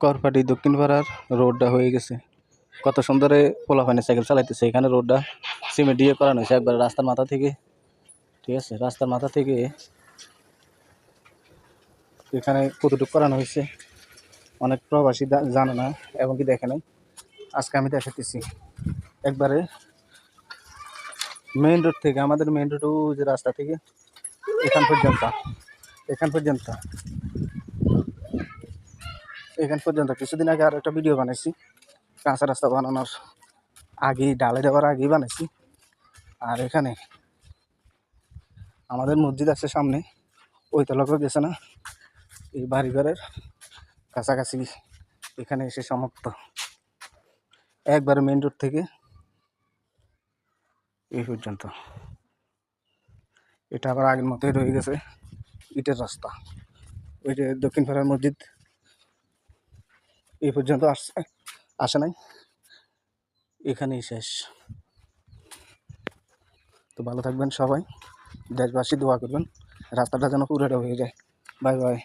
করপাটি দক্ষিণ পাড়ার রোডটা হয়ে গেছে। কত সুন্দরে পোলাপানে সাইকেল চালাইতেছে। এখানে রোডটা সিমেন্ট দিয়ে করানো হয়েছে একবার রাস্তার মাথা থেকে। ঠিক আছে, রাস্তার মাথা থেকে এখানে কতটুকু করানো হয়েছে অনেক প্রবাসী জানে না এবং কি দেখে নাই। আজকে আমি দেখাতেছি একবারে মেইন রোড থেকে, আমাদের মেইন রোড যে রাস্তা থেকে এখান পর্যন্ত কিছুদিন আগে আর একটা ভিডিও বানাইছি, কাঁচা রাস্তা বানানোর আগেই, ঢালাই দেওয়ার আগেই বানাইছি। আর এখানে আমাদের মসজিদ আছে সামনে, ওই তলাকেও গেছে না, এই বাড়িঘরের কাছাকাছি এখানে এসে সমাপ্ত। একবারে মেইন রোড থেকে এই পর্যন্ত। এটা আবার আগের মতোই রয়ে গেছে, ইটের রাস্তা। ওই যে দক্ষিণ পাড়ার মসজিদ এই পর্যন্ত আসে নাই, এখানেই শেষ। তো ভালো থাকবেন সবাই, দেশবাসী দোয়া করবেন রাস্তাটা যেন পুরোটা হয়ে যায়। Bye bye.